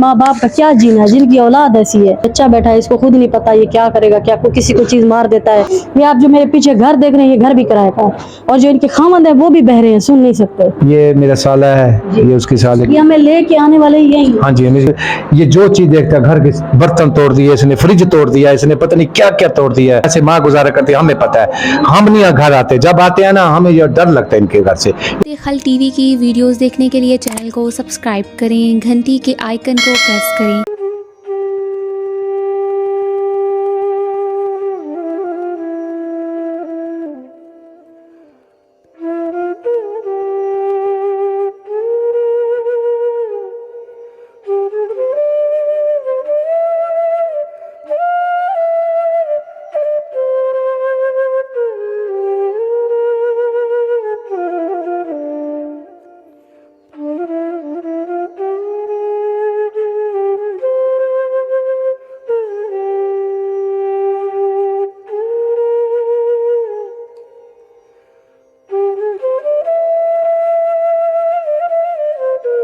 माँ बाप का क्या जीना है जिनकी औलाद ऐसी है। बच्चा बैठा है, इसको खुद नहीं पता ये क्या करेगा, क्या को किसी को चीज मार देता है। ये आप जो मेरे पीछे घर देख रहे हैं, ये घर भी किराए का, और जो इनके खामद है वो भी बहरे हैं, सुन नहीं सकते। ये मेरा साला है, ये उसकी साले, ये हमें लेके आने वाले ही यही। हाँ जी, ये जो चीज देखता है, घर के बर्तन तोड़ दिए इसने, फ्रिज तोड़ दिया इसने, पता नहीं क्या क्या तोड़ दिया है। ऐसे माँ गुजारा करती है, हमें पता है, हम नहीं घर आते, जब आते हैं ना हमें ये डर लगता है इनके घर से। खल टीवी की वीडियोस देखने के लिए चैनल को सब्सक्राइब करें, घंटी के आइकन को प्रेस करें।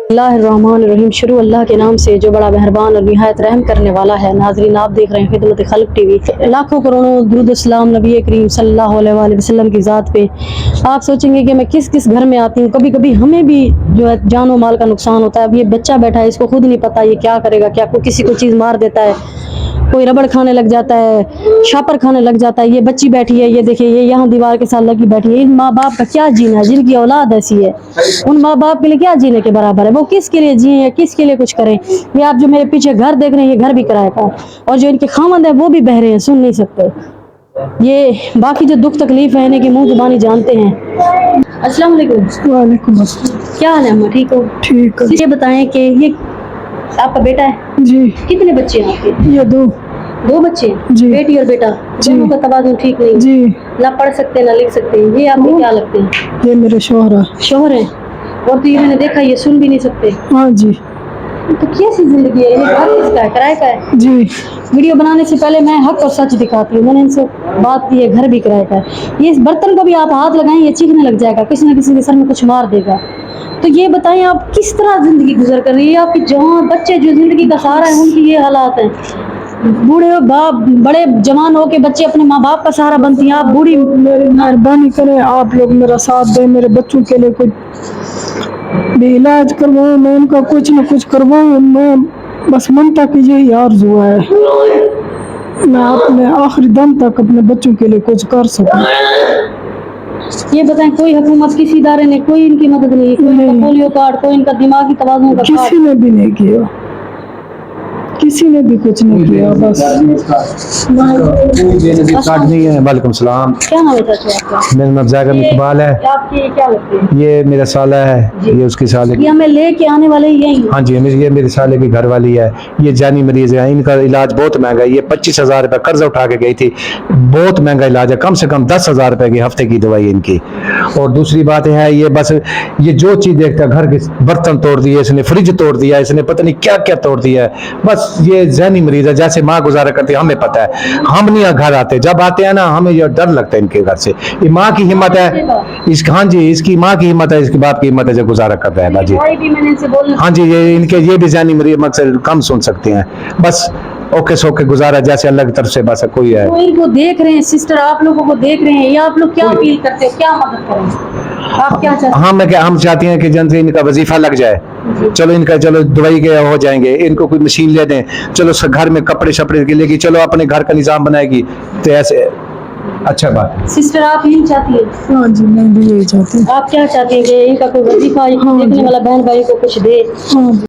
बिस्मिल्लाहिर्रहमानिर्रहीम। शुरू अल्लाह के नाम से जो बड़ा मेहरबान और निहायत रहम करने वाला है। नाज़रीन, आप देख रहे हैं खिदमत खल्क टीवी। लाखों करोड़ों दुरूद सलाम नबी करीम सल्लल्लाहु अलैहि वसल्लम की ज़ात पे। आप सोचेंगे कि मैं किस किस घर में आती हूँ, कभी कभी हमें भी जो है जान और माल का नुकसान होता है। अब ये बच्चा बैठा है, इसको खुद नहीं पता ये क्या करेगा, क्या को किसी को चीज़ मार देता है, कोई रबड़ खाने लग जाता है, शापर खाने लग जाता है। ये बच्ची बैठी है, ये देखिए, ये यहाँ दीवार के साथ लगी बैठी है। इन माँ बाप का क्या जीना है जिनकी औलाद ऐसी है। उन माँ बाप के लिए क्या जीने के बराबर है, वो किसके लिए जिए या किसके लिए कुछ करें। ये आप जो मेरे पीछे घर देख रहे हैं, ये घर भी किराए का, और जो इनके खामद है वो भी बहरे हैं, सुन नहीं सकते। ये बाकी जो दुख तकलीफ है इन्हें की मुँह जुबानी जानते हैं। अस्सलाम वालेकुम। वालेकुम अस्सलाम। क्या हाल है अम्मा, ठीक हो? ठीक है। ये बताएं कि ये आपका बेटा है जी। कितने बच्चे हैं आपके? ये दो बच्चे हैं जी। बेटी और बेटा, दोनों का तवाज़ुन ठीक नहीं जी। ना पढ़ सकते ना लिख सकते। ये आपको क्या लगते हैं? ये मेरे शोहर शोहर है, और तो ये मैंने देखा ये सुन भी नहीं सकते। हाँ जी। तो कैसी जिंदगी है? ये घर किसका है, किराए का है? जी। वीडियो बनाने से पहले मैं हक और सच दिखाती हूँ। मैंने इनसे बात की है, घर भी किराए का है। ये इस बर्तन को भी आप हाथ लगाएं, ये चीखने लग जाएगा, किसी न किसी के सर में कुछ मार देगा। तो ये बताएं आप किस तरह जिंदगी गुजर कर रही है? आपके जवान बच्चे जो जिंदगी का सहारा है, उनकी ये हालात हैं। बूढ़े बाप, बड़े जवान हो के बच्चे अपने माँ बाप का सहारा बनती हैं, आप बूढ़ी। मेरी मेहरबानी करें, आप लोग मेरा साथ दें, मेरे बच्चों के लिए कुछ भी इलाज करवाऊँ, मैं उनका कुछ न कुछ करवाऊँ। मैं बस मनता की यही आरज़ू है, मैं अपने आखिरी दम तक अपने बच्चों के लिए कुछ कर सकूँ। ये बताएं, कोई हुकूमत किसी इदारे ने कोई इनकी मदद नहीं, कोई इनका पोलियो कार्ड, कोई इनका दिमागी तवाज़ुन का कार्ड? किसी ने भी नहीं किया, किसी ने भी कुछ नहीं किया। बस कार्ड नहीं है। वालेकुम सलाम। क्या नाम है चाचा आपका? मेरा नाम ज़ाहिर इकबाल है। आपकी क्या लगती है? ये मेरा साला है, ये उसकी साले, ये हमें लेके आने वाले ही यही। हाँ जी, ये मेरे साले की घर वाली है। ये जानी मरीज है, इनका इलाज बहुत महंगा है। ये 25,000 रुपये कर्ज उठा के गई थी, बहुत महंगा इलाज है, कम से कम 10,000 रुपये की हफ्ते की दवाई इनकी। और दूसरी बात है, ये बस ये जो चीज देखता है, घर के बर्तन तोड़ दिए इसने, फ्रिज तोड़ दिया इसने, पता नहीं क्या क्या तोड़ दिया है। बस ये ज़हनी मरीज है, जैसे माँ गुजारा करती है, हमें पता है, हम नहीं घर आते, जब आते हैं ना हमें ये डर लगता है इनके घर से। ये माँ की हिम्मत है इसका, हाँ जी, इसकी माँ की हिम्मत है, इसके बाप की हिम्मत है जो गुजारा कर रहे हैं जी। हाँ जी, ये इनके ये भी ज़हनी मरीज मकसद कम सुन सकते हैं। बस ओके सोके गुजारा जैसे अल्लाह की तरफ से, बस कोई है। तो इनको देख रहे हैं सिस्टर, आप लोगों को देख रहे हैं, या आप लोग क्या अपील करते हो, क्या मदद करें? आप क्या चाहते हैं? हम चाहते हैं कि जन से इनका वजीफा लग जाए। चलो इनका, चलो दवाई के हो जाएंगे, इनको कोई मशीन ले दें, चलो घर में कपड़े शपड़े के लेगी, चलो अपने घर का निजाम बनाएगी, तो ऐसे अच्छा बात। सिस्टर आप यही चाहती है? हाँ जी, मैं भी यही चाहती हूँ। आप क्या चाहती हैं कि इनका कोई वजीफा देखने वाला बहन भाई को कुछ दे? हाँ।